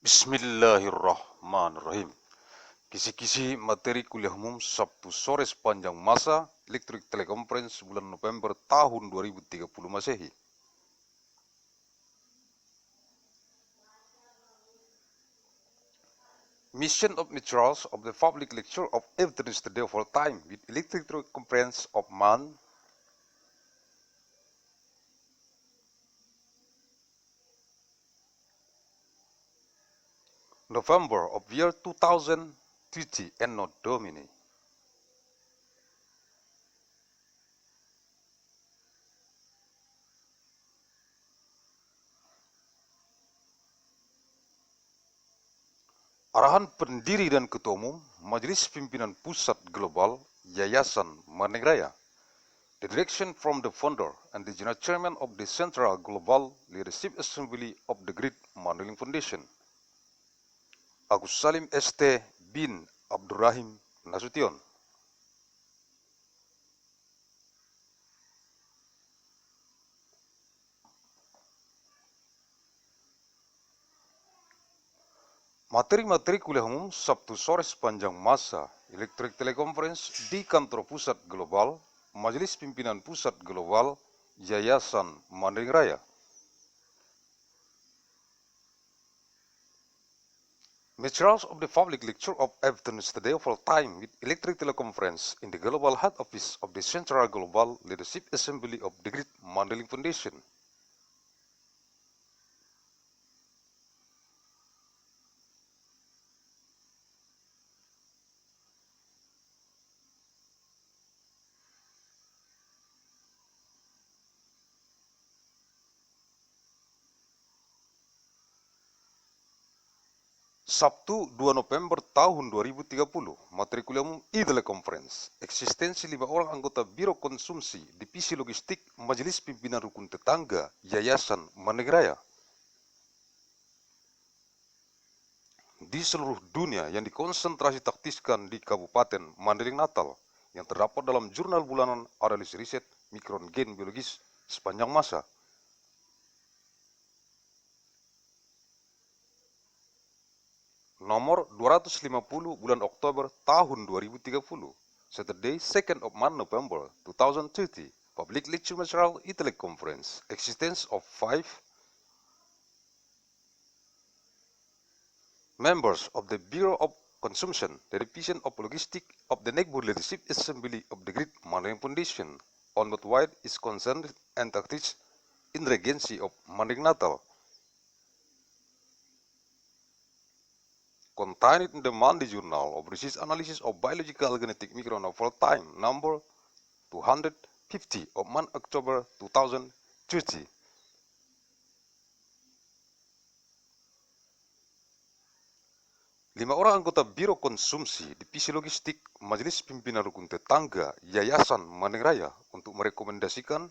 Bismillahirrahmanirrahim. Kisi-kisi materi kuliah umum Sabtu sore sepanjang masa elektrik teleconference bulan Nopember tahun 2030 Masehi. Mission of materials of the public lecture of evidence today for time with electric teleconference of November of year 2030 ANNO DOMINI. Arahan Pendiri dan Ketua Umum Majelis Pimpinan Pusat Global Yayasan Raya. The direction from the founder and the General Chairman of the Central Global Leadership Assembly of the Great Mandailing Foundation, Agussalim St. bin Abdur Rahim Nasution. Materi-materi kuliah umum Sabtu sore sepanjang masa elektrik teleconference di kantor Pusat Global Majelis Pimpinan Pusat Global Yayasan Raya. Materials of the public lecture of evidence today for time with electric teleconference in the Global Head Office of the Central Global Leadership Assembly of the Great Mandailing Foundation. Sabtu 2 November tahun 2030, materi kuliah umum e-teleconference, eksistensi 5 orang anggota Biro Konsumsi Divisi Logistik Majelis Pimpinan Rukun Tetangga Yayasan Raya di seluruh dunia yang dikonsentrasi taktiskan di Kabupaten Mandailing Natal yang terdapat dalam jurnal bulanan analisis riset mikron gen biologis sepanjang masa. Nomor 250 bulan Oktober tahun 2030, Saturday 2nd of November 2030, Public Lecture Material e-teleconference, existence of 5 members of the Bureau of Consumption, the Division of Logistics of the Neighborhood Leadership Assembly of the Great Mandailing Foundation, on what wide is concerned and tactics in the Regency of Mandailing Natal. Contained in the Monday Journal of Research Analysis of Biological Genetic Micronovel Time number 250 of October 2030. Lima orang anggota Biro Konsumsi Divisi Logistik Majelis Pimpinan Rukun Tetangga Yayasan Raya untuk merekomendasikan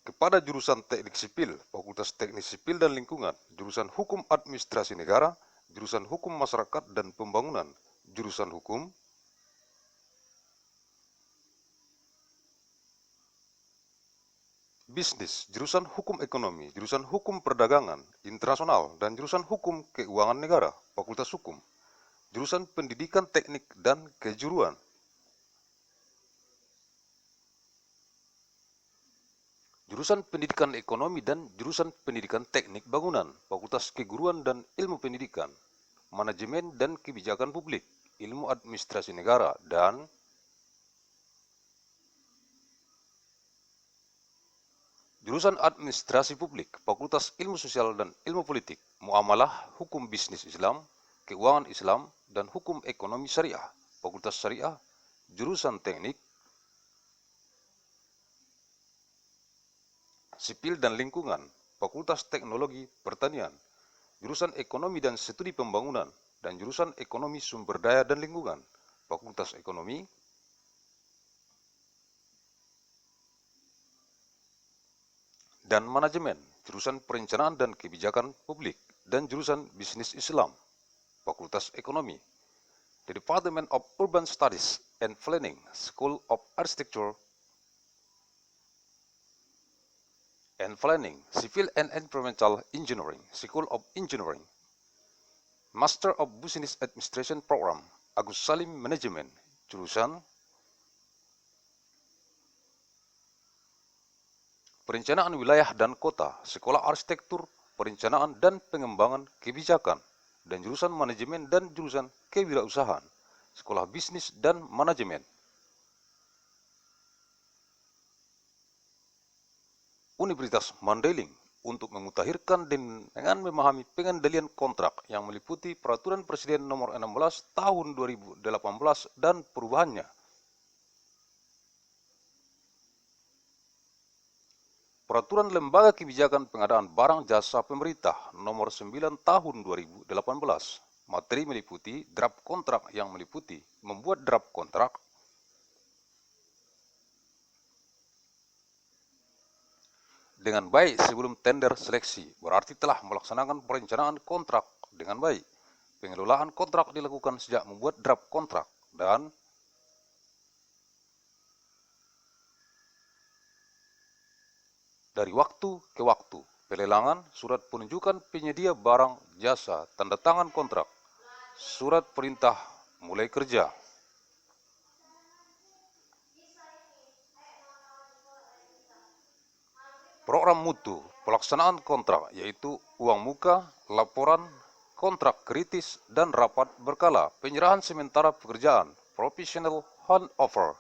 kepada jurusan Teknik Sipil, Fakultas Teknik Sipil dan Lingkungan, jurusan Hukum Administrasi Negara, jurusan Hukum Masyarakat dan Pembangunan, jurusan Hukum, Bisnis, jurusan Hukum Ekonomi, jurusan Hukum Perdagangan Internasional, dan jurusan Hukum Keuangan Negara, Fakultas Hukum, jurusan Pendidikan Teknik dan Kejuruan, jurusan Pendidikan Ekonomi dan jurusan Pendidikan Teknik Bangunan, Fakultas Keguruan dan Ilmu Pendidikan, Manajemen dan Kebijakan Publik, Ilmu Administrasi Negara, dan jurusan Administrasi Publik, Fakultas Ilmu Sosial dan Ilmu Politik, Muamalah, Hukum Bisnis Islam, Keuangan Islam, dan Hukum Ekonomi Syariah, Fakultas Syariah, jurusan Teknik Sipil dan Lingkungan, Fakultas Teknologi Pertanian, jurusan Ekonomi dan Studi Pembangunan, dan jurusan Ekonomi Sumber Daya dan Lingkungan, Fakultas Ekonomi, dan Manajemen, jurusan Perencanaan dan Kebijakan Publik, dan jurusan Bisnis Islam, Fakultas Ekonomi. The Department of Urban Studies and Planning, School of Architecture, and Planning, Civil and Environmental Engineering, School of Engineering. Master of Business Administration Program, Agussalim Management, jurusan Perencanaan Wilayah dan Kota, Sekolah Arsitektur, Perencanaan dan Pengembangan Kebijakan, dan jurusan Manajemen dan jurusan Kewirausahaan, Sekolah Bisnis dan Manajemen. Universitas Mandailing untuk memutakhirkan dengan memahami pengendalian kontrak yang meliputi Peraturan Presiden Nomor 16 Tahun 2018 dan perubahannya. Peraturan Lembaga Kebijakan Pengadaan Barang Jasa Pemerintah Nomor 9 Tahun 2018. Materi meliputi draft kontrak yang meliputi membuat draft kontrak, dengan baik sebelum tender seleksi, berarti telah melaksanakan perencanaan kontrak dengan baik. Pengelolaan kontrak dilakukan sejak membuat draft kontrak dan dari waktu ke waktu. Pelelangan, surat penunjukan penyedia barang jasa, tanda tangan kontrak, surat perintah mulai kerja. Program mutu, pelaksanaan kontrak, yaitu uang muka, laporan, kontrak kritis, dan rapat berkala, penyerahan sementara pekerjaan, professional handover.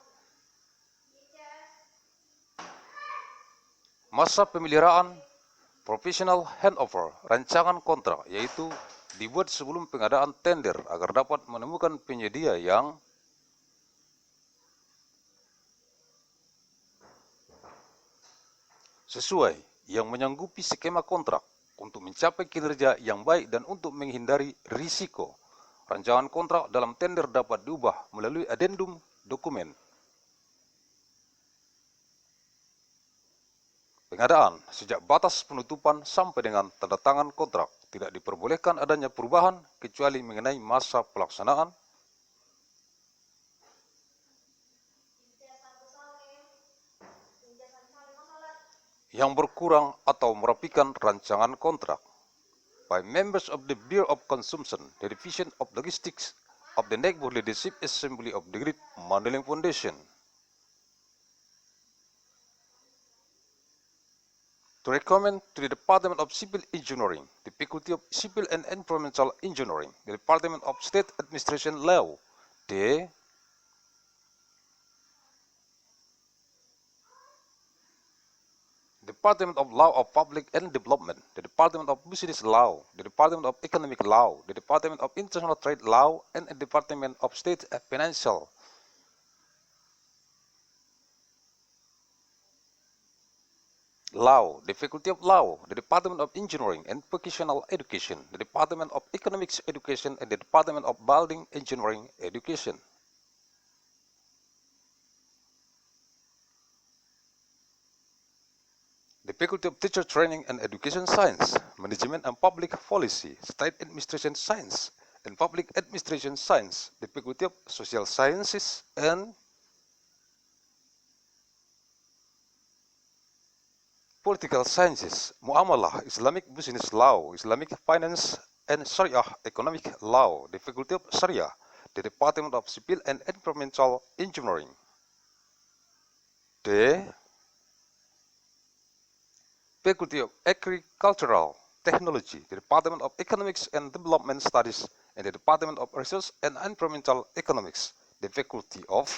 Masa pemeliharaan, professional handover, rancangan kontrak, yaitu dibuat sebelum pengadaan tender agar dapat menemukan penyedia yang sesuai, yang menyanggupi skema kontrak untuk mencapai kinerja yang baik dan untuk menghindari risiko. Rancangan kontrak dalam tender dapat diubah melalui adendum dokumen. Pengadaan, sejak batas penutupan sampai dengan tanda tangan kontrak, tidak diperbolehkan adanya perubahan kecuali mengenai masa pelaksanaan, yang berkurang atau merapikan rancangan kontrak by members of the Bureau of Consumption, the Division of Logistics of the Neighborhood Leadership Assembly of the Great Mandailing Foundation. To recommend to the Department of Civil Engineering, the Faculty of Civil and Environmental Engineering, the Department of State Administration Law, the Department of Law of Public and Development, the Department of Business Law, the Department of Economic Law, the Department of International Trade Law, and the Department of State Financial Law, the Faculty of Law, the Department of Engineering and Vocational Education, the Department of Economics Education, and the Department of Building Engineering Education. The Faculty of Teacher Training and Education Science, Management and Public Policy, State Administration Science, and Public Administration Science, the Faculty of Social Sciences and Political Sciences, Muamalah, Islamic Business Law, Islamic Finance and Sharia Economic Law, the Faculty of Sharia, the Department of Civil and Environmental Engineering, the Faculty of Agricultural Technology, the Department of Economics and Development Studies, and the Department of Research and Environmental Economics, the Faculty of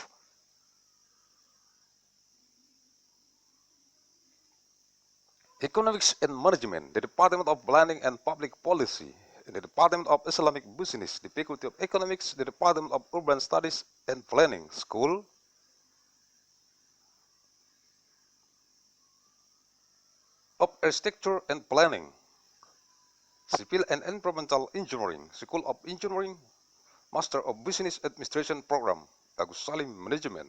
Economics and Management, the Department of Planning and Public Policy, and the Department of Islamic Business, the Faculty of Economics, the Department of Urban Studies and Planning, School of Architecture and Planning, Civil and Environmental Engineering, School of Engineering, Master of Business Administration Program, Agussalim Management.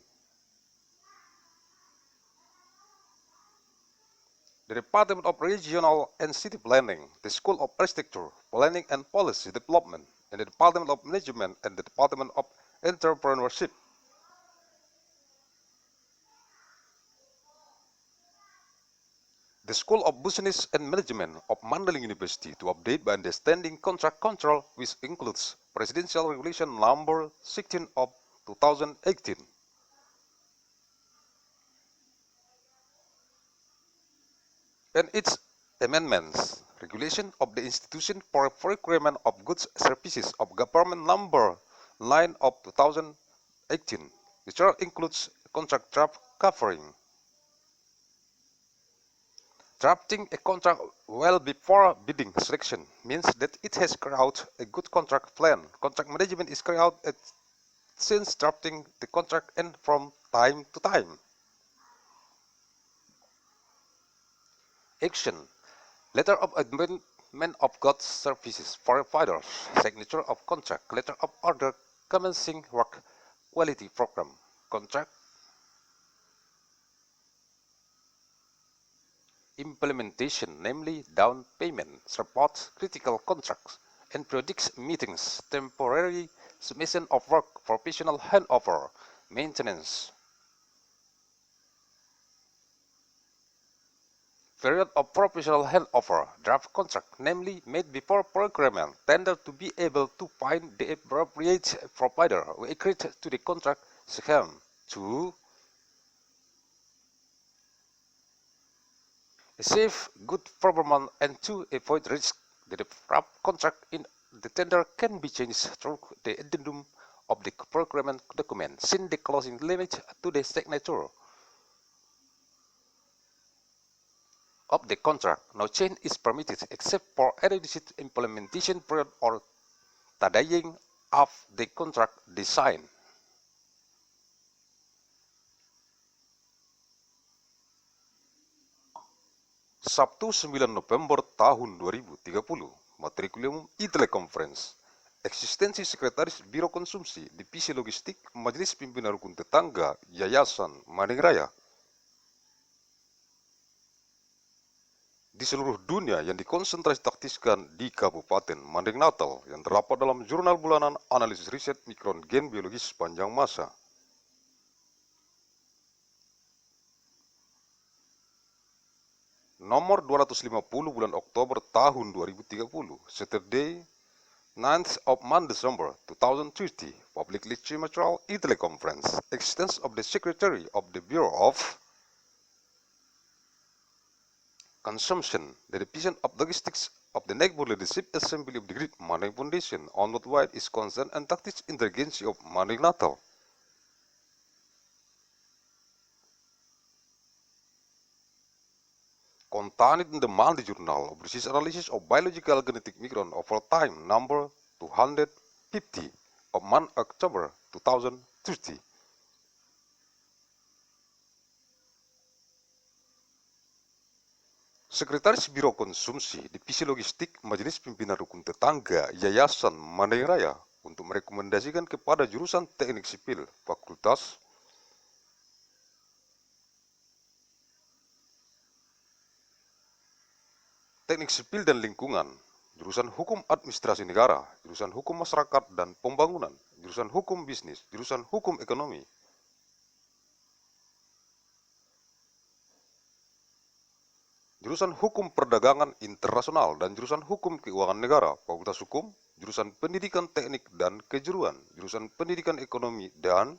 The Department of Regional and City Planning, the School of Architecture, Planning and Policy Development, and the Department of Management and the Department of Entrepreneurship. the School of Business and Management of Mandailing University to update by understanding contract control, which includes Presidential Regulation number 16 of 2018. And its amendments, Regulation of the Institution for Procurement of Goods Services of Government number 9 of 2018, which includes contract draft covering. Drafting a contract well before bidding selection means that it has carried out a good contract plan. Contract management is carried out since drafting the contract and from time to time. Action. Letter of Amendment of Goods Services for providers. Signature of contract. Letter of order commencing work quality program. Contract. Implementation, namely down payment, supports critical contracts, and predicts meetings, temporary submission of work, professional handover, maintenance. Period of professional handover, draft contract, namely made before procurement, tender to be able to find the appropriate provider who agreed to the contract scheme. 2. A safe, good performance, and to avoid risk, the draft contract in the tender can be changed through the addendum of the procurement document, since the closing limit to the signature of the contract. No change is permitted except for a reduced implementation period or tidying of the contract design. Sabtu 9 November tahun 2030, materi kuliah umum Teleconference. Eksistensi Sekretaris Biro Konsumsi Divisi Logistik Majelis Pimpinan Rukun Tetangga Yayasan Raya di seluruh dunia yang dikonsentrasi taktiskan di Kabupaten Mandailing Natal yang terdapat dalam jurnal bulanan analisis riset mikron gen biologis sepanjang masa. Nomor 250 bulan Oktober tahun 2030, Saturday, 9th of December 2030, Public Lecture Material Teleconference, Existence of the Secretary of the Bureau of Consumption, the Division of Logistics of the Neighborhood Leadership Assembly of the Great Mandailing Foundation on what wide is concerned and tactics intelligence of Mandailing Natal. Contained in the Monthly Journal of Research Analysis of Biological Genetic Micron of all time number 250 of October 2030. Sekretaris Biro Konsumsi Divisi Logistik Majelis Pimpinan Rukun Tetangga Yayasan Raya untuk merekomendasikan kepada jurusan Teknik Sipil Fakultas Teknik Sipil dan Lingkungan, jurusan Hukum Administrasi Negara, jurusan Hukum Masyarakat dan Pembangunan, jurusan Hukum Bisnis, jurusan Hukum Ekonomi, jurusan Hukum Perdagangan Internasional dan jurusan Hukum Keuangan Negara, Fakultas Hukum, jurusan Pendidikan Teknik dan Kejuruan, jurusan Pendidikan Ekonomi dan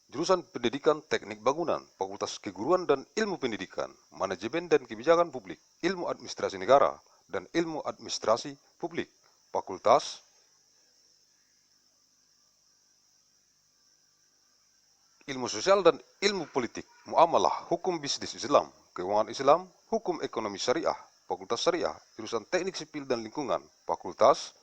jurusan Pendidikan Teknik Bangunan, Fakultas Keguruan dan Ilmu Pendidikan, Manajemen dan Kebijakan Publik, Ilmu Administrasi Negara, dan Ilmu Administrasi Publik, Fakultas Ilmu Sosial dan Ilmu Politik, Muamalah, Hukum Bisnis Islam, Keuangan Islam, Hukum Ekonomi Syariah, Fakultas Syariah, jurusan Teknik Sipil dan Lingkungan, Fakultas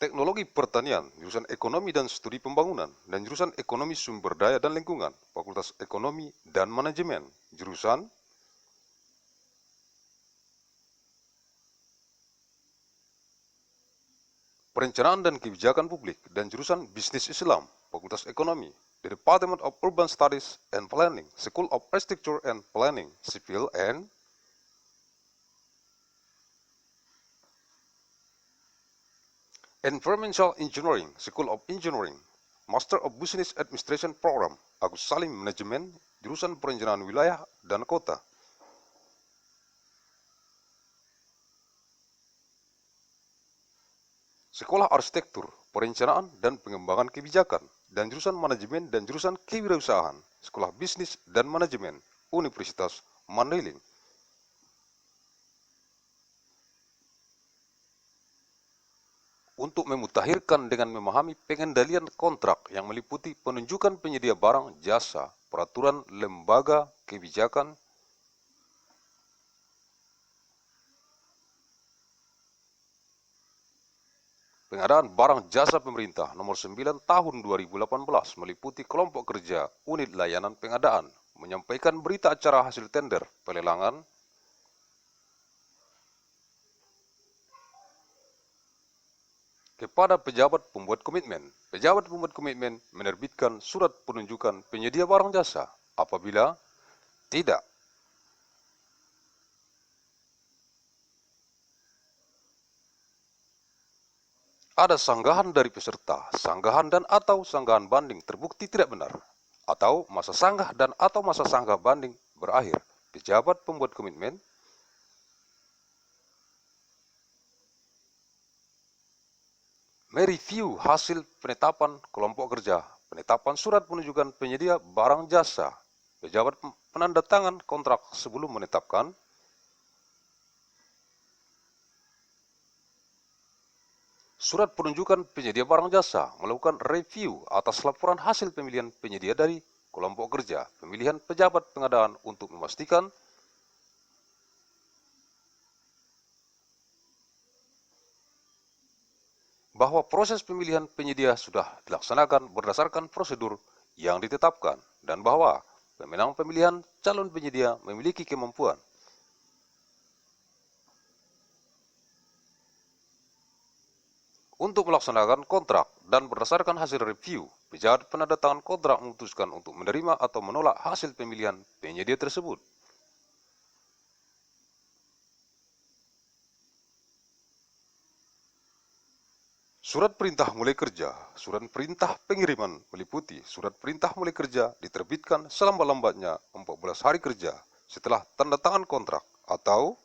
Teknologi Pertanian, jurusan Ekonomi dan Studi Pembangunan, dan jurusan Ekonomi Sumber Daya dan Lingkungan, Fakultas Ekonomi dan Manajemen, jurusan Perencanaan dan Kebijakan Publik, dan jurusan Bisnis Islam, Fakultas Ekonomi, the Department of Urban Studies and Planning, School of Architecture and Planning, Civil and Environmental Engineering, School of Engineering, Master of Business Administration Program, Agussalim Manajemen, jurusan Perencanaan Wilayah dan Kota. Sekolah Arsitektur, Perencanaan dan Pengembangan Kebijakan, dan jurusan Manajemen dan jurusan Kewirausahaan, Sekolah Bisnis dan Manajemen, Universitas Mandailing. Untuk memutakhirkan dengan memahami pengendalian kontrak yang meliputi penunjukan penyedia barang jasa, peraturan lembaga kebijakan, pengadaan barang jasa pemerintah nomor 9 tahun 2018 meliputi kelompok kerja unit layanan pengadaan, menyampaikan berita acara hasil tender pelelangan, kepada pejabat pembuat komitmen. Pejabat pembuat komitmen menerbitkan surat penunjukan penyedia barang jasa apabila tidak ada sanggahan dari peserta, sanggahan dan atau sanggahan banding terbukti tidak benar, atau masa sanggah dan atau masa sanggah banding berakhir. Pejabat pembuat komitmen mereview hasil penetapan kelompok kerja, penetapan surat penunjukan penyedia barang jasa, pejabat penandatangan kontrak sebelum menetapkan, surat penunjukan penyedia barang jasa, melakukan review atas laporan hasil pemilihan penyedia dari kelompok kerja, pemilihan pejabat pengadaan untuk memastikan bahwa proses pemilihan penyedia sudah dilaksanakan berdasarkan prosedur yang ditetapkan dan bahwa pemenang pemilihan calon penyedia memiliki kemampuan untuk melaksanakan kontrak dan berdasarkan hasil review, pejabat penandatangan kontrak memutuskan untuk menerima atau menolak hasil pemilihan penyedia tersebut. Surat perintah mulai kerja, surat perintah pengiriman meliputi surat perintah mulai kerja diterbitkan selambat-lambatnya 14 hari kerja setelah tanda tangan kontrak atau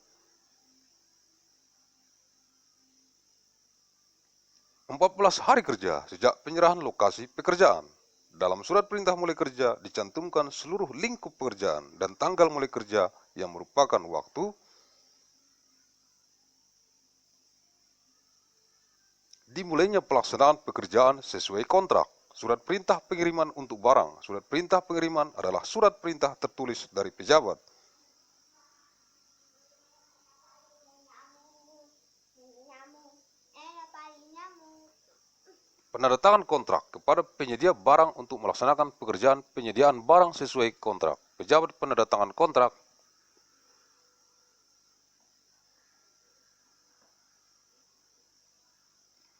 14 hari kerja sejak penyerahan lokasi pekerjaan. Dalam surat perintah mulai kerja dicantumkan seluruh lingkup pekerjaan dan tanggal mulai kerja yang merupakan waktu dimulainya pelaksanaan pekerjaan sesuai kontrak. Surat perintah pengiriman untuk barang. Surat perintah pengiriman adalah surat perintah tertulis dari pejabat. Penandatangan kontrak kepada penyedia barang untuk melaksanakan pekerjaan penyediaan barang sesuai kontrak. Pejabat penandatangan kontrak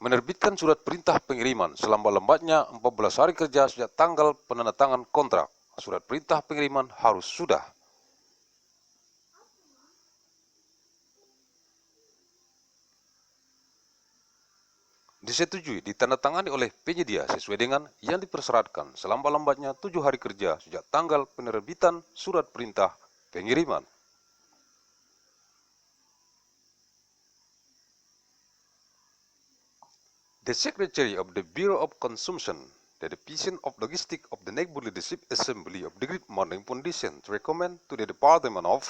menerbitkan surat perintah pengiriman selambat-lambatnya 14 hari kerja sejak tanggal penandatangan kontrak. Surat perintah pengiriman harus sudah disetujui ditandatangani oleh penyedia sesuai dengan yang dipersyaratkan selambat-lambatnya 7 hari kerja sejak tanggal penerbitan surat perintah pengiriman. The Secretary of the Bureau of Consumption, the Division of Logistics of the Neighborhood Leadership Assembly of the Great Mountain Foundation to recommend to the Department of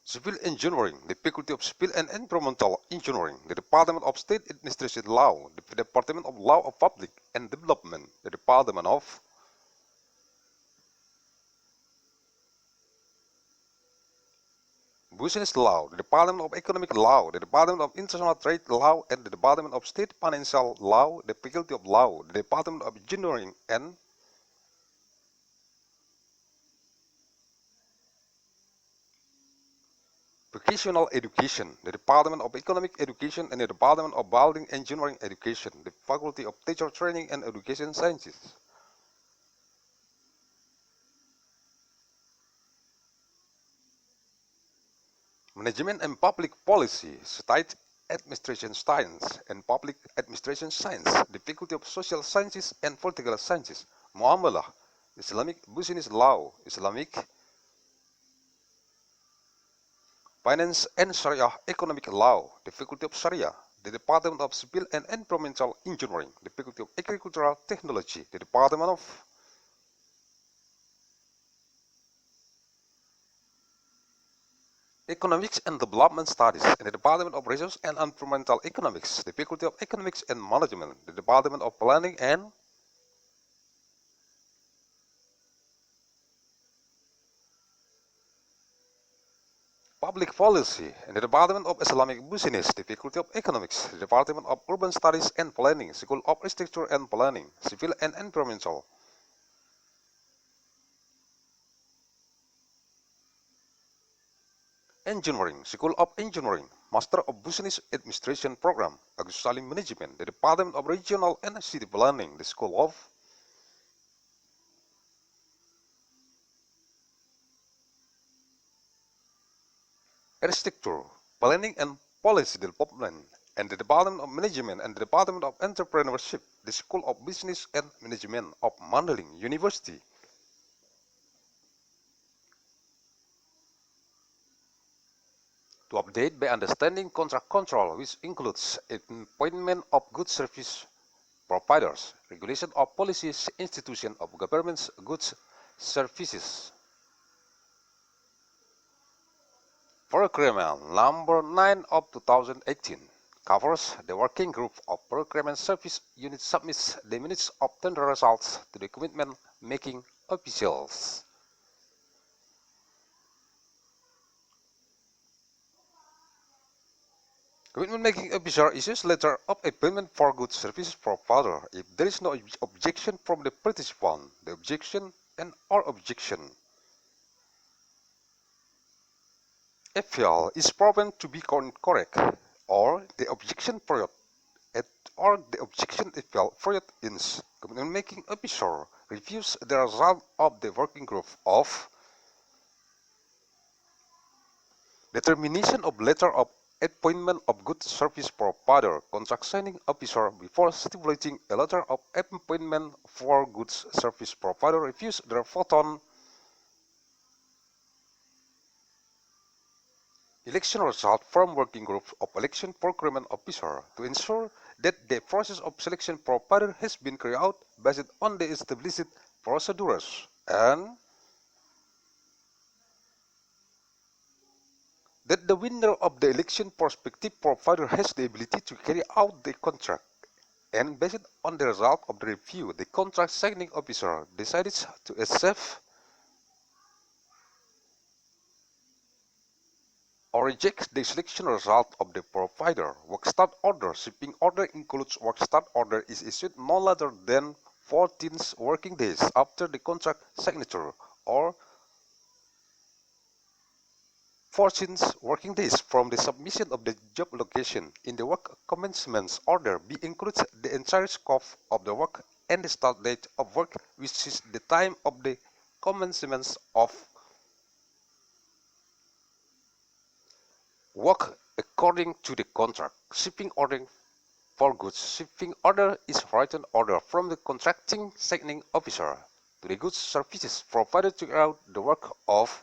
Civil Engineering, the Faculty of Civil and Environmental Engineering, the Department of State Administration Law, the Department of Law of Public and Development, the Department of Business Law, the Department of Economic Law, the Department of International Trade Law, and the Department of State Financial Law, the Faculty of Law, the Department of Engineering and Vocational Education, the Department of Economic Education, and the Department of Building Engineering Education, the Faculty of Teacher Training and Education Sciences. Management and Public Policy, State Administration Science and Public Administration Science, the Faculty of Social Sciences and Political Sciences, Muamalah, Islamic Business Law, Islamic Finance and Sharia Economic Law, the Faculty of Sharia, the Department of Civil and Environmental Engineering, the Faculty of Agricultural Technology, the Department of Economics and Development Studies, and the Department of Resource and Environmental Economics, the Faculty of Economics and Management, the Department of Planning and Public Policy, and the Department of Islamic Business, the Faculty of Economics, the Department of Urban Studies and Planning, School of Architecture and Planning, Civil and Environmental Engineering, School of Engineering, Master of Business Administration Program, Agussalim Management, the Department of Regional and City Planning, the School of Architecture, Planning and Policy Development, and the Department of Management and the Department of Entrepreneurship, the School of Business and Management of Mandailing University. To update by understanding contract control, which includes appointment of goods service providers, regulation of policies, institution of government's goods services. Procurement number 9 of 2018 covers the working group of procurement service unit submits the minutes of tender results to the commitment making officials. Commitment making officer issues letter of appointment for goods service provider if there is no objection from the participant, the objection and or objection. FL is proven to be correct, or the objection period or the objection FL period ends. Commitment making officer reviews the result of the working group of determination of letter of appointment of goods service provider contract signing officer before stipulating a letter of appointment for goods service provider reviews the photon election result from working group of election procurement officer to ensure that the process of selection provider has been carried out based on the established procedures and that the winner of the election prospective provider has the ability to carry out the contract, and based on the result of the review, the contract signing officer decides to accept or reject the selection result of the provider. Work start order. Shipping order includes work start order is issued no later than 14 working days after the contract signature or 14 working days from the submission of the job location. In the work commencement order, B includes the entire scope of the work and the start date of work, which is the time of the commencement of work according to the contract. Shipping order for goods. Shipping order is written order from the contracting signing officer to the goods services provided to carry out the work of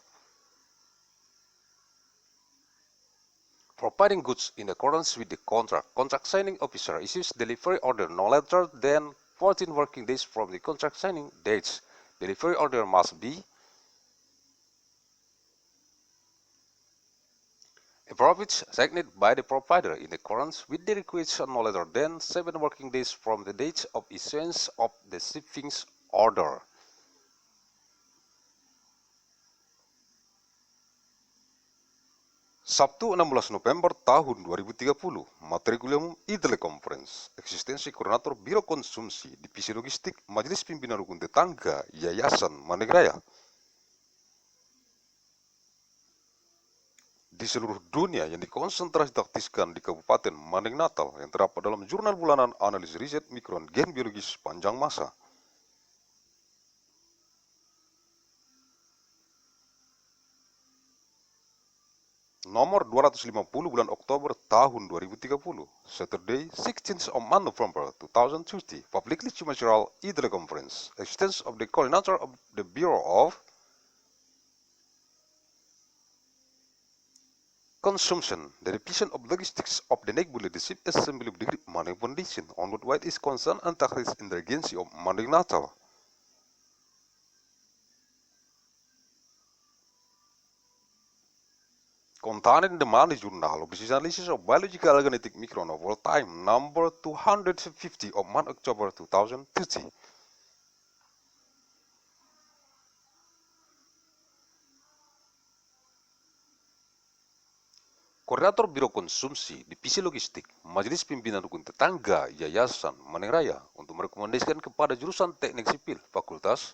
providing goods in accordance with the contract. Contract signing officer issues delivery order no later than 14 working days from the contract signing dates. Delivery order must be approved signed by the provider in accordance with the requisition no later than 7 working days from the date of issuance of the shipping order. Sabtu 16 November tahun 2030, materi kuliah umum Teleconference, eksistensi koordinator Biro Konsumsi, Divisi Logistik, Majelis Pimpinan Rukun Tetangga, Yayasan, Raya. Di seluruh dunia yang dikonsentrasi taktiskan di Kabupaten Mandailing Natal yang terdapat dalam jurnal bulanan analis riset mikron gen biologis sepanjang masa. nomor 250 bulan Oktober tahun 2030, Saturday, 16th of Nopember 2030, publicly material e-teleconference, extents of the coordinator of the Bureau of Consumption, the division of logistics of the National Leadership Assembly of the Great Mandailing Foundation on what is concerned and taxes in the agency of Mandailing Natal. Contained in the Mandailing Journal of the Analysis of Biological Organic Micronovel Time number 250 of October 2030. Koordinator Biro Konsumsi Divisi Logistik Majelis Pimpinan Rukun Tetangga Yayasan Raya untuk merekomendasikan kepada jurusan Teknik Sipil Fakultas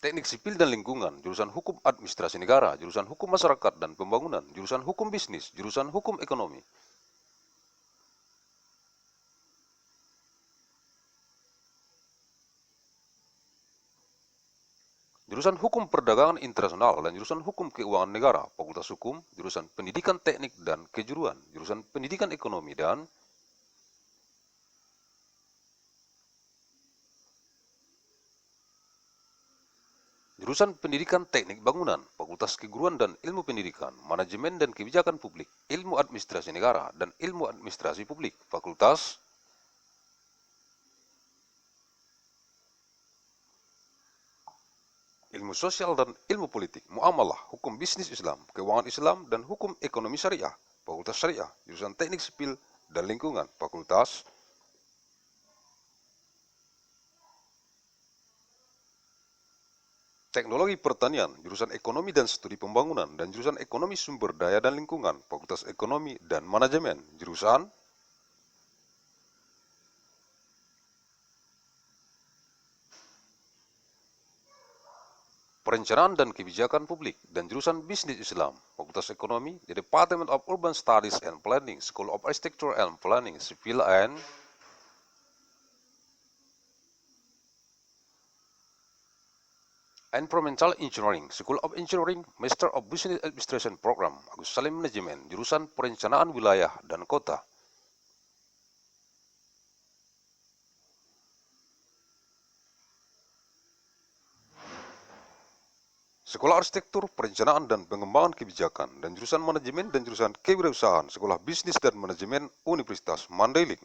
Teknik Sipil dan Lingkungan, jurusan Hukum Administrasi Negara, jurusan Hukum Masyarakat dan Pembangunan, jurusan Hukum Bisnis, jurusan Hukum Ekonomi, jurusan Hukum Perdagangan Internasional dan jurusan Hukum Keuangan Negara, Fakultas Hukum, jurusan Pendidikan Teknik dan Kejuruan, jurusan Pendidikan Ekonomi dan jurusan Pendidikan Teknik Bangunan, Fakultas Keguruan dan Ilmu Pendidikan, Manajemen dan Kebijakan Publik, Ilmu Administrasi Negara dan Ilmu Administrasi Publik, Fakultas Ilmu Sosial dan Ilmu Politik, Muamalah, Hukum Bisnis Islam, Keuangan Islam dan Hukum Ekonomi Syariah, Fakultas Syariah, jurusan Teknik Sipil dan Lingkungan, Fakultas Teknologi Pertanian, jurusan Ekonomi dan Studi Pembangunan, dan jurusan Ekonomi Sumber Daya dan Lingkungan, Fakultas Ekonomi dan Manajemen, jurusan Perencanaan dan Kebijakan Publik, dan jurusan Bisnis Islam, Fakultas Ekonomi, the Department of Urban Studies and Planning, School of Architecture and Planning, Civil and Environmental Engineering, School of Engineering, Master of Business Administration Program, Agussalim Manajemen, jurusan Perencanaan Wilayah dan Kota. Sekolah Arsitektur, Perencanaan dan Pengembangan Kebijakan, dan jurusan Manajemen dan jurusan Kewirausahaan, Sekolah Bisnis dan Manajemen Universitas Mandailing.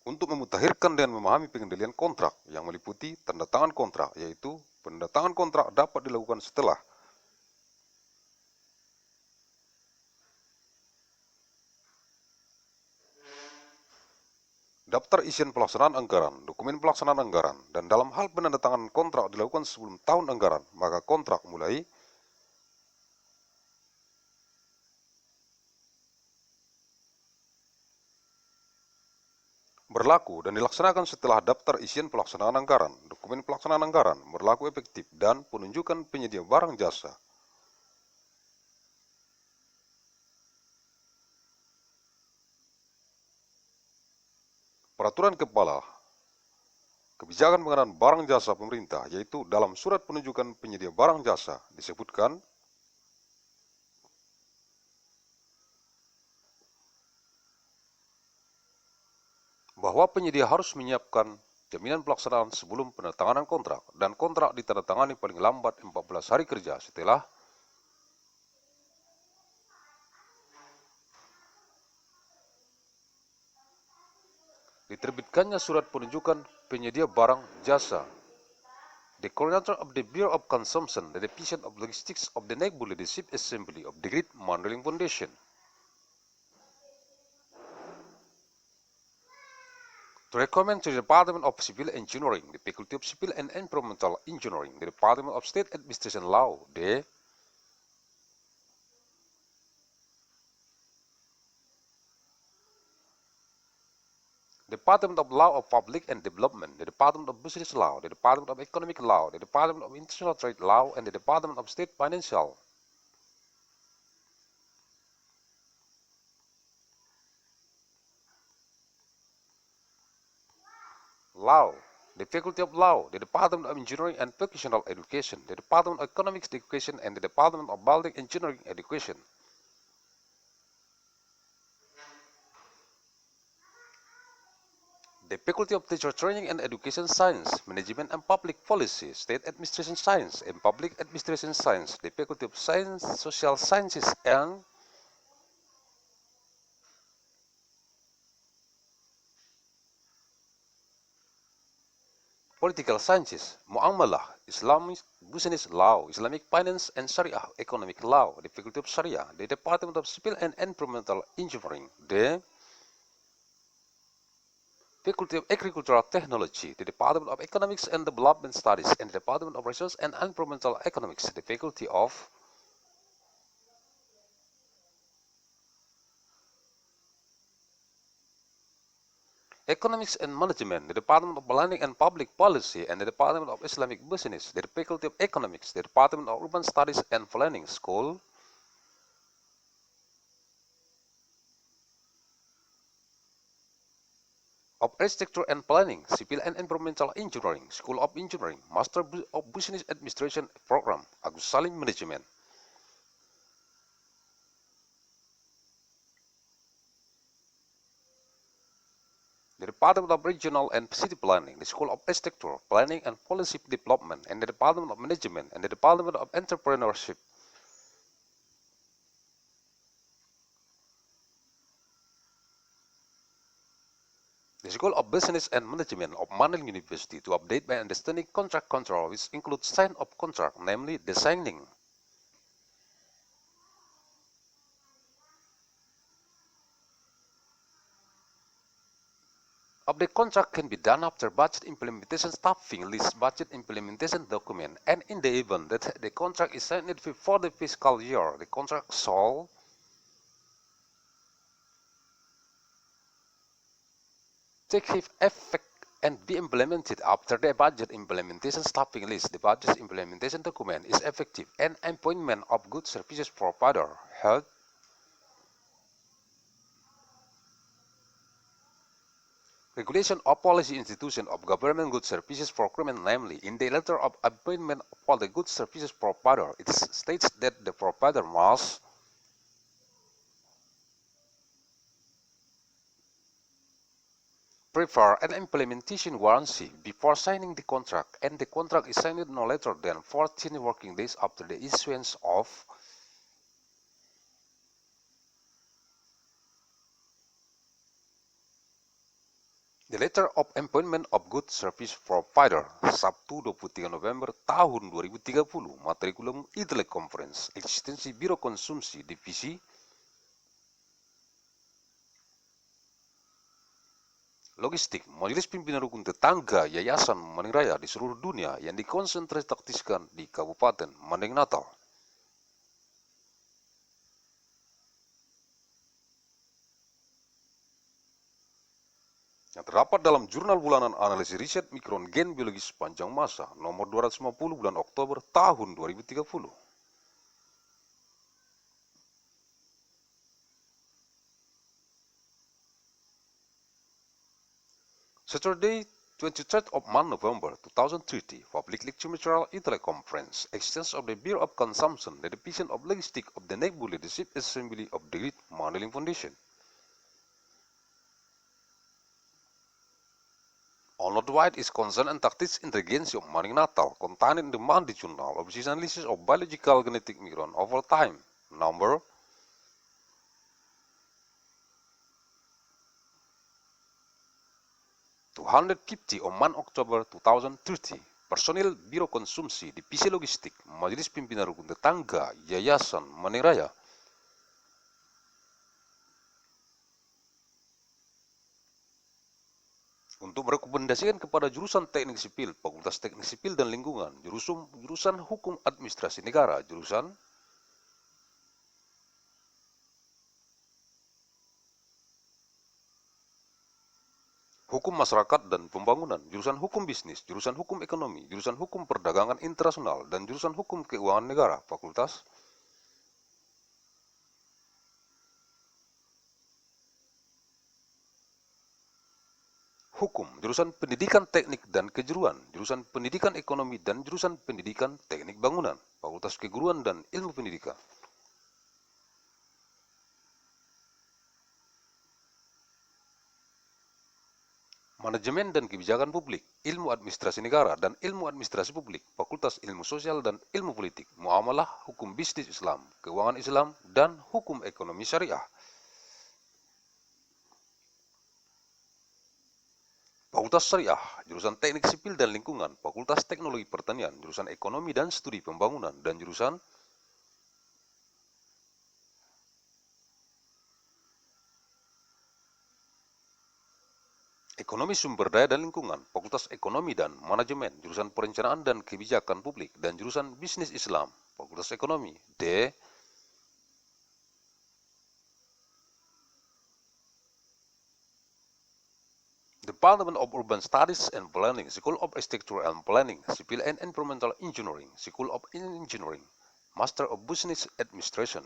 Untuk memutakhirkan dan memahami pengendalian kontrak yang meliputi tanda tangan kontrak, yaitu penandatangan kontrak dapat dilakukan setelah daftar isian pelaksanaan anggaran, dokumen pelaksanaan anggaran, dan dalam hal penandatanganan kontrak dilakukan sebelum tahun anggaran, maka kontrak mulai berlaku dan dilaksanakan setelah daftar isian pelaksanaan anggaran, dokumen pelaksanaan anggaran berlaku efektif, dan penunjukan penyedia barang jasa. Peraturan Kepala Kebijakan Pengadaan Barang Jasa Pemerintah, yaitu dalam surat penunjukan penyedia barang jasa disebutkan bahwa penyedia harus menyiapkan jaminan pelaksanaan sebelum penandatanganan kontrak, dan kontrak ditandatangani paling lambat 14 hari kerja setelah diterbitkannya surat penunjukan penyedia barang jasa. The coordinator of the Bureau of Consumption, the division of logistics of the National Leadership Assembly of the Great Mandailing Foundation. To recommend to the Department of Civil Engineering, the Faculty of Civil and Environmental Engineering, the Department of State Administration Law, the Department of Law of Public and Development, the Department of Business Law, the Department of Economic Law, the Department of International Trade Law, and the Department of State Financial. Law, the Faculty of Law, the Department of Engineering and Vocational Education, the Department of Economics Education, and the Department of Building Engineering Education. The Faculty of Teacher Training and Education Science, Management and Public Policy, State Administration Science and Public Administration Science, the Faculty of Science, Social Sciences and Political Sciences, Muamalah, Islamic Business Law, Islamic Finance and Sharia Economic Law, the Faculty of Sharia, the Department of Civil and Environmental Engineering, the Faculty of Agricultural Technology, the Department of Economics and Development Studies, and the Department of Research and Environmental Economics, the Faculty of Economics and Management, the Department of Planning and Public Policy, and the Department of Islamic Business, the Faculty of Economics, the Department of Urban Studies and Planning School, of Architecture and Planning, Civil and Environmental Engineering, School of Engineering, Master of Business Administration Program, Agussalim Management. The Department of Regional and City Planning, the School of Architecture, Planning and Policy Development, and the Department of Management, and the Department of Entrepreneurship. The School of Business and Management of Mandailing University to update my understanding contract control, which includes sign of contract, namely the signing of the contract can be done after budget implementation staffing list budget implementation document, and in the event that the contract is signed before the fiscal year, the contract shall take effect and be implemented after the budget implementation staffing list, the budget implementation document is effective, and appointment of goods services provider held regulation of policy institution of government goods services procurement, namely in the letter of appointment for the goods services provider, it states that the provider must prefer an implementation warranty before signing the contract, and the contract is signed no later than 14 working days after the issuance of the letter of appointment of goods service provider. Sabtu 23 November tahun 2030, materi KUM Teleconference, eksistensi Biro Konsumsi Divisi Logistik, Majelis Pimpinan Rukun Tetangga Yayasan Raya di seluruh dunia yang dikonsentrasikan di Kabupaten Mandailing Natal. Yang terdapat dalam jurnal bulanan analisis riset mikron gen biologi sepanjang masa nomor 250 bulan Oktober tahun 2030. Saturday, 23rd of November 2030, public lecture material Teleconference, exchange of the Bureau of Consumption, the Division of Logistics of the Neighbor Leadership Assembly of the Great Mandailing Foundation. Worldwide is concerned and tactics intelligence of Mandailing Natal, contained in the Mandi Journal of Analysis of Biological Genetic Micron over time, number 250 on 1 Oktober 2030, personil Biro Konsumsi Divisi Logistik Majelis Pimpinan Rukun Tetangga Yayasan Raya untuk merekomendasikan kepada jurusan Teknik Sipil, Fakultas Teknik Sipil dan Lingkungan, jurusan Hukum Administrasi Negara, jurusan Hukum Masyarakat dan Pembangunan, jurusan Hukum Bisnis, jurusan Hukum Ekonomi, jurusan Hukum Perdagangan Internasional, dan jurusan Hukum Keuangan Negara, Fakultas Hukum, jurusan Pendidikan Teknik dan Kejuruan, jurusan Pendidikan Ekonomi dan jurusan Pendidikan Teknik Bangunan, Fakultas Keguruan dan Ilmu Pendidikan. Manajemen dan Kebijakan Publik, Ilmu Administrasi Negara dan Ilmu Administrasi Publik, Fakultas Ilmu Sosial dan Ilmu Politik, Muamalah, Hukum Bisnis Islam, Keuangan Islam, dan Hukum Ekonomi Syariah. Fakultas Syariah, jurusan Teknik Sipil dan Lingkungan, Fakultas Teknologi Pertanian, jurusan Ekonomi dan Studi Pembangunan, dan jurusan Ekonomi Sumber Daya dan Lingkungan, Fakultas Ekonomi dan Manajemen, jurusan Perencanaan dan Kebijakan Publik, dan jurusan Bisnis Islam, Fakultas Ekonomi. D. Department of Urban Studies and Planning, School of Architecture and Planning, Civil and Environmental Engineering, School of Engineering, Master of Business Administration.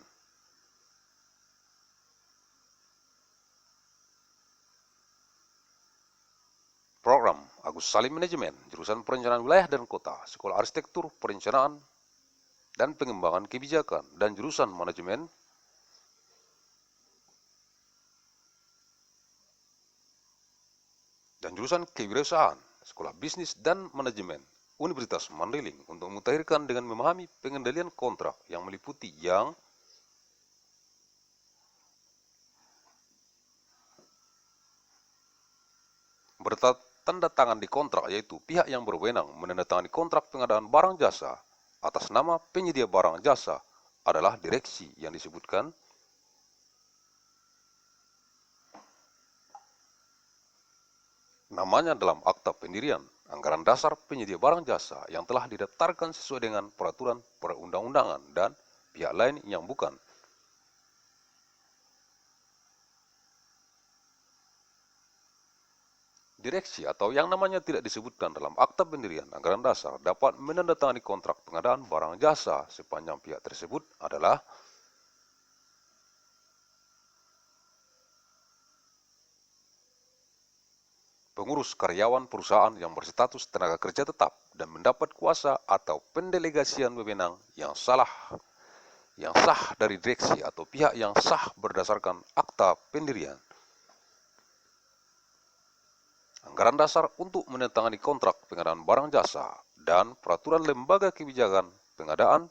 Program Agussalim Manajemen, jurusan Perencanaan Wilayah dan Kota, Sekolah Arsitektur, Perencanaan, dan Pengembangan Kebijakan, dan jurusan Manajemen. Dan jurusan Kewirausahaan, Sekolah Bisnis dan Manajemen, Universitas Mandailing, untuk memutahirkan dengan memahami pengendalian kontrak yang meliputi yang bertanda tangan di kontrak, yaitu pihak yang berwenang menandatangani kontrak pengadaan barang jasa atas nama penyedia barang jasa adalah direksi yang disebutkan namanya dalam akta pendirian, anggaran dasar penyedia barang jasa yang telah didaftarkan sesuai dengan peraturan perundang-undangan, dan pihak lain yang bukan. Direksi atau yang namanya tidak disebutkan dalam akta pendirian anggaran dasar dapat menandatangani kontrak pengadaan barang jasa sepanjang pihak tersebut adalah pengurus karyawan perusahaan yang berstatus tenaga kerja tetap dan mendapat kuasa atau pendelegasian wewenang yang sah dari direksi atau pihak yang sah berdasarkan akta pendirian. Anggaran dasar untuk menandatangani kontrak pengadaan barang jasa dan peraturan lembaga kebijakan pengadaan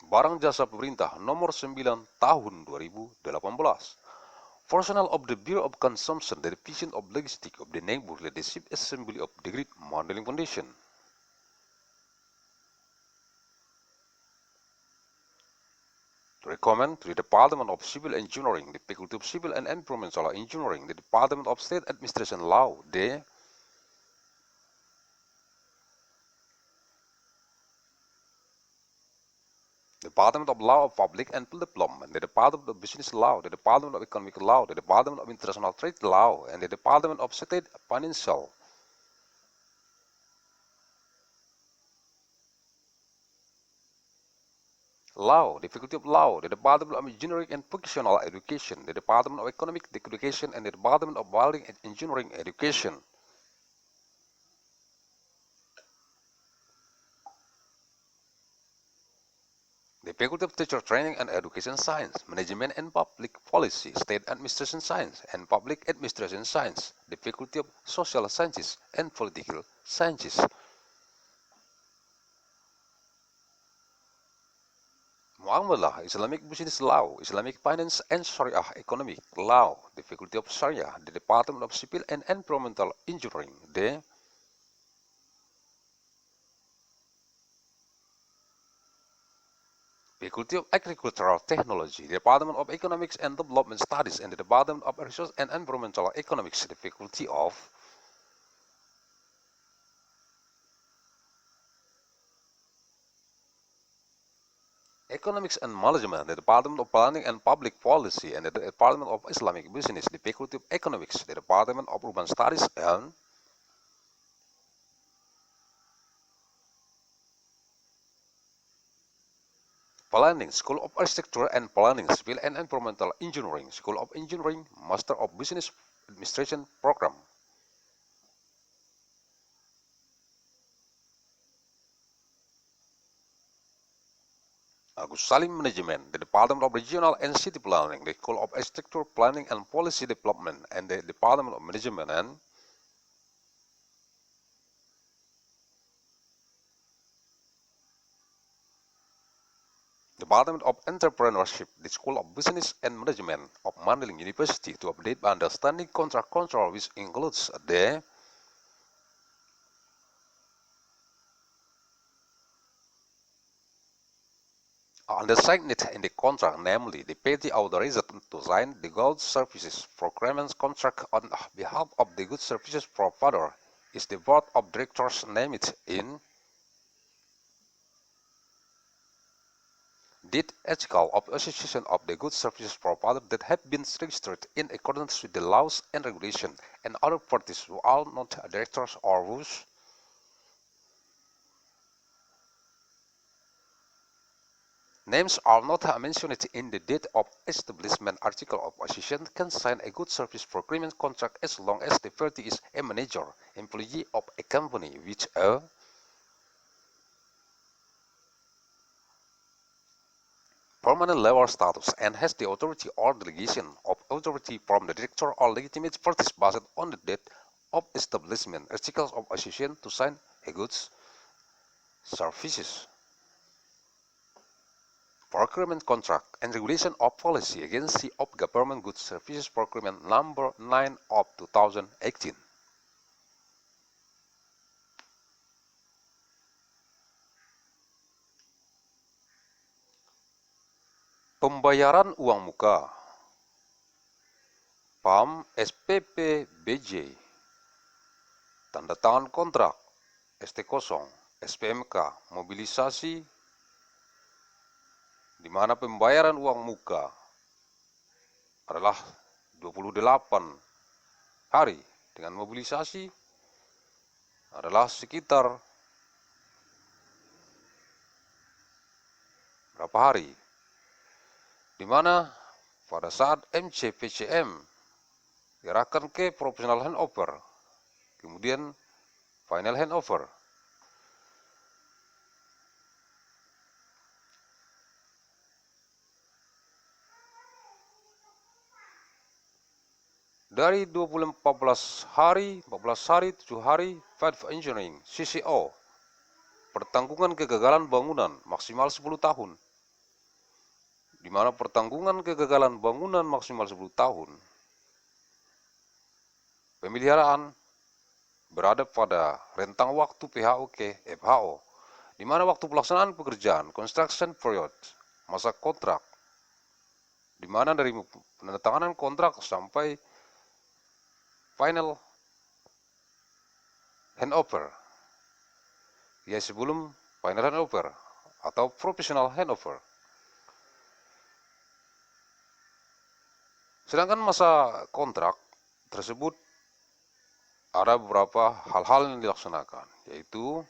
barang jasa pemerintah nomor 9 tahun 2018. Personnel of the Bureau of Consumption, the Division of Logistics of the Neighborhood Leadership Assembly of the Great Mandailing Foundation. Recommend to the Department of Civil Engineering, the Faculty of Civil and Environmental Engineering, the Department of State Administration Law, the Department of Law of Public and Development, the Department of Business Law, the Department of Economic Law, the Department of International Trade Law, and the Department of State Financial. Law, the Faculty of Law, the Department of Engineering and Vocational Education, the Department of Economic Education, and the Department of Welding and Engineering Education. The Faculty of Teacher Training and Education Science, Management and Public Policy, State Administration Science and Public Administration Science, the Faculty of Social Sciences and Political Sciences. Muamalah, Islamic Business Law, Islamic Finance and Sharia Economic Law, the Faculty of Sharia, the Department of Civil and Environmental Engineering, the Faculty of Agricultural Technology, the Department of Economics and Development Studies, and the Department of Research and Environmental Economics, the Faculty of Economics and Management, the Department of Planning and Public Policy, and the Department of Islamic Business, the Faculty of Economics, the Department of Urban Studies, and Planning, School of Architecture and Planning, Civil and Environmental Engineering, School of Engineering, Master of Business Administration Program. Agussalim Management, the Department of Regional and City Planning, the School of Architecture, Planning and Policy Development, and the Department of Management and Department of Entrepreneurship, the School of Business and Management of Mandailing University to update understanding contract control, which includes the undersigned in the contract, namely the party authorized to sign the goods services procurement contract on behalf of the goods services provider is the board of directors named in did article of association of the goods services provider that have been registered in accordance with the laws and regulations, and other parties who are not directors or whose names are not mentioned in the date of establishment article of association can sign a goods service procurement contract as long as the party is a manager, employee of a company with a permanent level status and has the authority or delegation of authority from the director or legitimate parties based on the date of establishment articles of association to sign a goods services procurement contract and regulation of policy agency of government goods services procurement number 9 of 2018. Pembayaran uang muka, PAM, SPP, BJ, tanda tangan kontrak, ST0, SPMK, mobilisasi, di mana pembayaran uang muka adalah 28 hari, dengan mobilisasi adalah sekitar berapa hari, di mana pada saat MCPCM diarahkan ke professional handover, kemudian final handover. Dari 14 hari, 7 hari, Fight Engineering, CCO, pertanggungan kegagalan bangunan maksimal 10 tahun. Di mana pertanggungan kegagalan bangunan maksimal 10 tahun, pemeliharaan berada pada rentang waktu PHO ke FHO, di mana waktu pelaksanaan pekerjaan, construction period, masa kontrak, di mana dari penandatanganan kontrak sampai final handover, ya sebelum final handover atau professional handover. Sedangkan masa kontrak tersebut ada beberapa hal-hal yang dilaksanakan, yaitu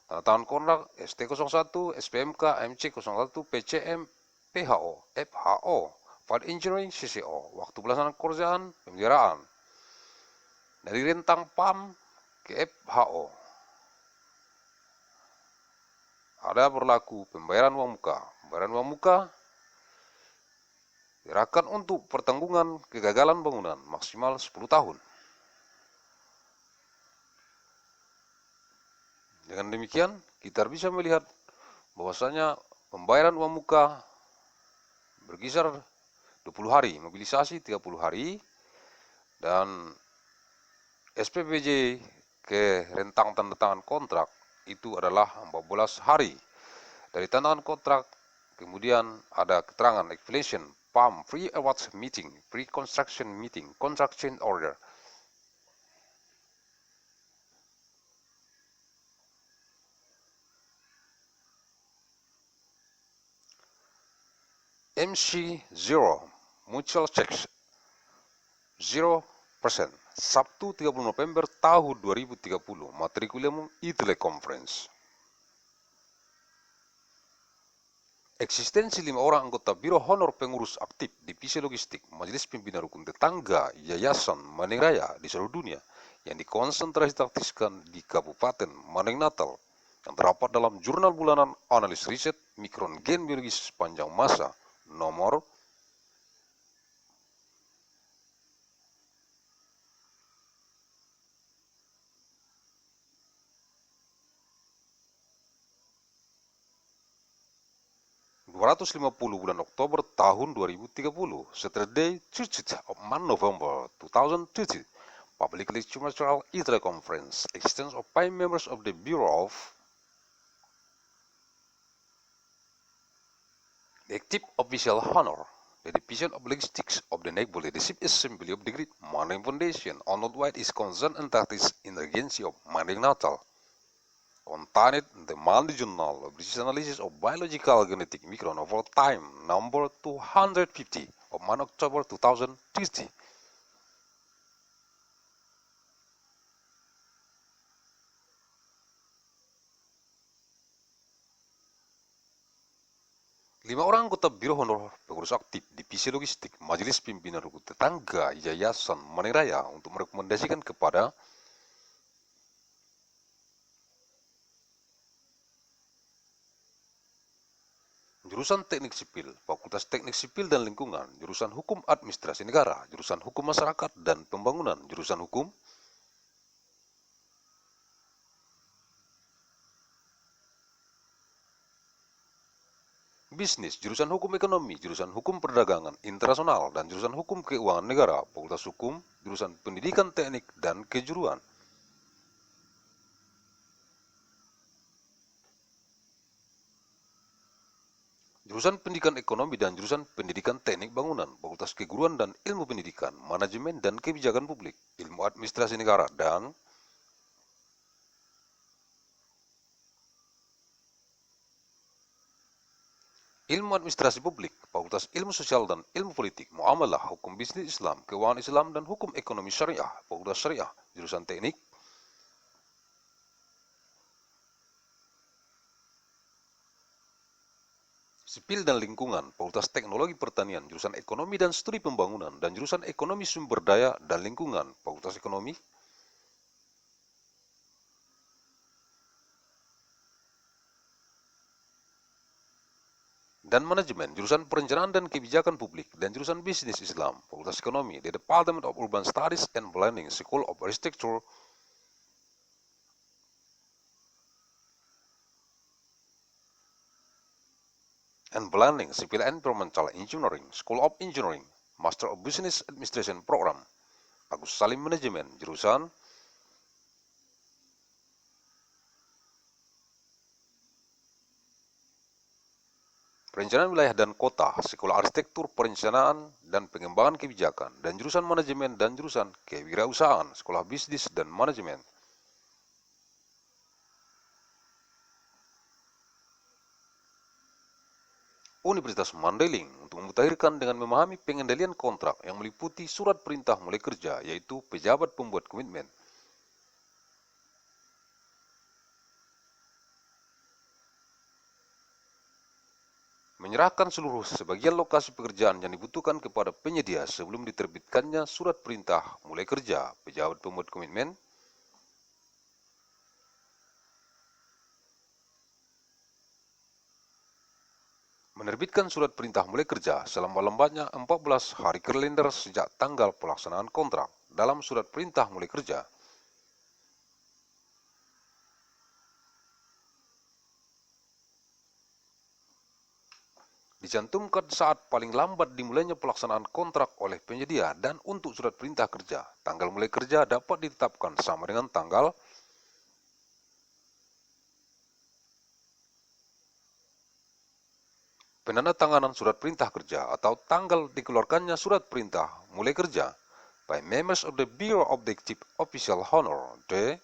tanda tangan kontrak ST01, SPMK, MC01, PCM, PHO, FHO, Fight Engineering, CCO, waktu pelaksanaan pekerjaan, pemeliharaan, dari rentang PAM ke FHO. Ada berlaku pembayaran uang muka. Pembayaran uang muka diarahkan untuk pertanggungan kegagalan bangunan maksimal 10 tahun. Dengan demikian, kita bisa melihat bahwasanya pembayaran uang muka berkisar 20 hari, mobilisasi 30 hari, dan SPPJ ke rentang tanda tangan kontrak itu adalah 14 hari. Dari tanda tangan kontrak, kemudian ada keterangan explanation, PAM, pre-award meeting, pre-construction meeting, contract change order. MC0, mutual checks, 0%, Sabtu 30 November tahun 2030, materi kuliah Umum Teleconference. Eksistensi 5 orang anggota Biro Honor Pengurus Aktif Divisi Logistik Majelis Pimpinan Rukun Tetangga Yayasan Maneng Raya di seluruh dunia yang dikonsentrasikan di Kabupaten Maneng Natal yang terdapat dalam Jurnal Bulanan Analis Riset Mikron Gen Biologis Sepanjang Masa nomor 250 bulan Oktober tahun 2030, Saturday, 30th of Nopember 2030, publicly commercial Teleconference, existence of 5 members of the Bureau of the Active Official Honor, the Division of Logistics of the Naval Leadership Assembly of the Great Mandailing Foundation, honored by its concerned entities in the agency of Mandailing Natal. Contained in the Monthly Journal of Disease Analysis of Biological Genetic Micronovel Time number 250 of October 2030. Lima orang anggota Biro Honor Pengurus Aktif Divisi Logistik Majelis Pimpinan Rukun Tetangga Yayasan Maneng Raya untuk merekomendasikan kepada Jurusan Teknik Sipil, Fakultas Teknik Sipil dan Lingkungan, Jurusan Hukum Administrasi Negara, Jurusan Hukum Masyarakat dan Pembangunan, Jurusan Hukum, Bisnis, Jurusan Hukum Ekonomi, Jurusan Hukum Perdagangan Internasional, dan Jurusan Hukum Keuangan Negara, Fakultas Hukum, Jurusan Pendidikan Teknik dan Kejuruan. Jurusan Pendidikan Ekonomi dan Jurusan Pendidikan Teknik Bangunan, Fakultas Keguruan dan Ilmu Pendidikan, Manajemen dan Kebijakan Publik, Ilmu Administrasi Negara, dan Ilmu Administrasi Publik, Fakultas Ilmu Sosial dan Ilmu Politik, Muamalah, Hukum Bisnis Islam, Keuangan Islam dan Hukum Ekonomi Syariah, Fakultas Syariah, Jurusan Teknik, Sipil dan Lingkungan, Fakultas Teknologi Pertanian, Jurusan Ekonomi dan Studi Pembangunan, dan Jurusan Ekonomi Sumber Daya dan Lingkungan, Fakultas Ekonomi, dan Manajemen, Jurusan Perencanaan dan Kebijakan Publik, dan Jurusan Bisnis Islam, Fakultas Ekonomi, The Department of Urban Studies and Planning, School of Architecture, and Planning, Civil and Environmental Engineering, School of Engineering, Master of Business Administration Program, Agussalim Manajemen, Jurusan Perencanaan Wilayah dan Kota, Sekolah Arsitektur Perencanaan dan Pengembangan Kebijakan, dan Jurusan Manajemen dan Jurusan Kewirausahaan, Sekolah Bisnis dan Manajemen. Universitas Mandailing untuk memutakhirkan dengan memahami pengendalian kontrak yang meliputi surat perintah mulai kerja, yaitu pejabat pembuat komitmen, menyerahkan seluruh sebagian lokasi pekerjaan yang dibutuhkan kepada penyedia sebelum diterbitkannya surat perintah mulai kerja, pejabat pembuat komitmen, menerbitkan surat perintah mulai kerja selama-lambatnya 14 hari kalender sejak tanggal pelaksanaan kontrak. Dalam surat perintah mulai kerja, dicantumkan saat paling lambat dimulainya pelaksanaan kontrak oleh penyedia, dan untuk surat perintah kerja, tanggal mulai kerja dapat ditetapkan sama dengan tanggal penandatanganan surat perintah kerja atau tanggal dikeluarkannya surat perintah mulai kerja by members of the Bureau of the Active Official Honor, the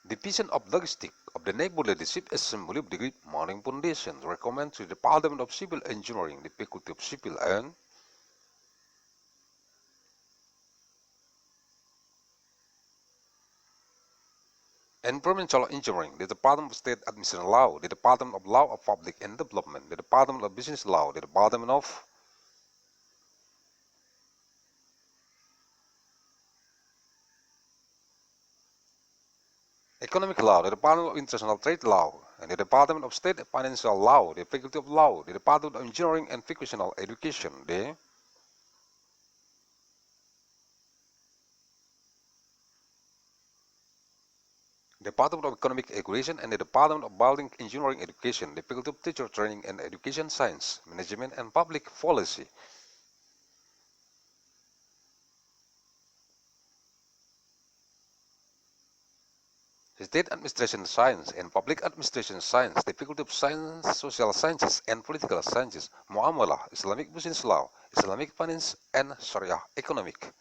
Division of Logistics of the Naval Leadership Assembly of the Great Mandailing Foundation, recommend to the Department of Civil Engineering, the Faculty of Civil and Environmental Engineering, the Department of State Administration Law, the Department of Law of Public and Development, the Department of Business Law, the Department of Economic Law, the Department of International Trade Law, and the Department of State Financial Law, the Faculty of Law, the Department of Engineering and Vocational Education, the Department of Economic Education and the Department of Building Engineering Education, the Faculty of Teacher Training and Education Science, Management and Public Policy. State Administration Science and Public Administration Science, the Faculty of Science, Social Sciences and Political Sciences, Muamalah, Islamic Business Law, Islamic Finance and Sharia Economic.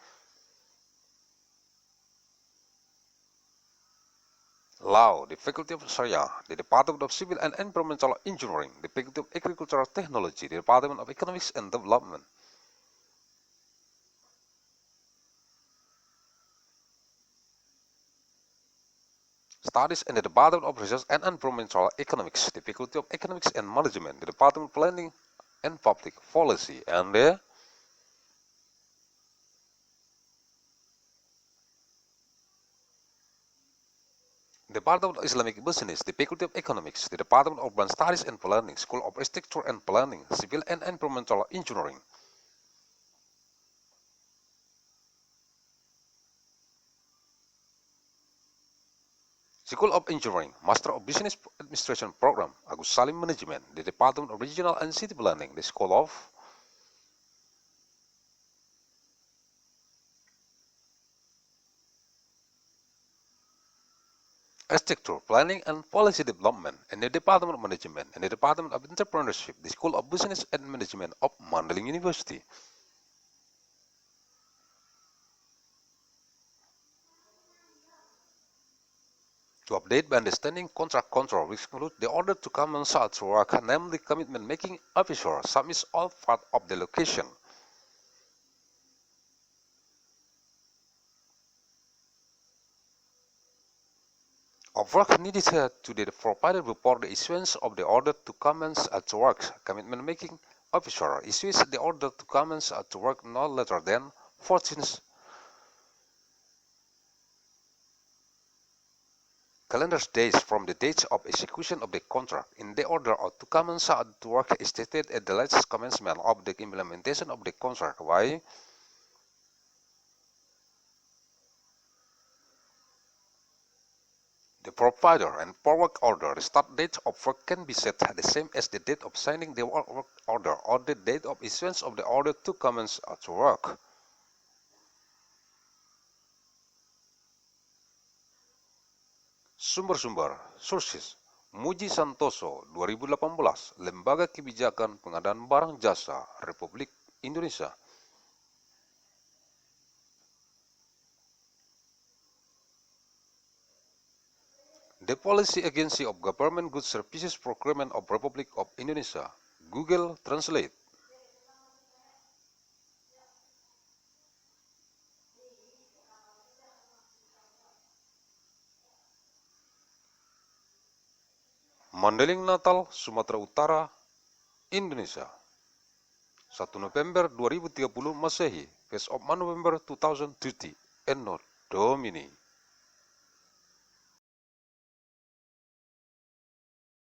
Law, the Faculty of Sharia, the Department of Civil and Environmental Engineering, the Faculty of Agricultural Technology, the Department of Economics and Development. Studies in the Department of Research and Environmental Economics, the Faculty of Economics and Management, the Department of Planning and Public Policy, and the Department of Islamic Business, the Faculty of Economics, the Department of Urban Studies and Planning, School of Architecture and Planning, Civil and Environmental Engineering. School of Engineering, Master of Business Administration Program, Agussalim Management, the Department of Regional and City Planning, the School of Architecture, Planning and Policy Development, and the Department of Management, and the Department of Entrepreneurship, the School of Business and Management of Mandailing University. To update by understanding contract control, which include the order to commence to work, namely commitment making officer submits all part of the location. Of work needed to the provided report the issuance of the order to commence to work. Commitment making officer issues the order to commence to work no later than 14 calendar days from the date of execution of the contract. In the order to commence to work is stated at the latest commencement of the implementation of the contract. Why? The provider and forward order, the start date of work can be set the same as the date of signing the work order or the date of issuance of the order to commence to work. Sumber-sumber, sources, Muji Santoso, 2018, Lembaga Kebijakan Pengadaan Barang Jasa, Republik Indonesia. The Policy Agency of Government Goods Services Procurement of Republic of Indonesia, Google Translate. Mandailing Natal, Sumatera Utara, Indonesia. 1 November 2030 Masehi, 1 of November 2030, ANNO, DOMINI.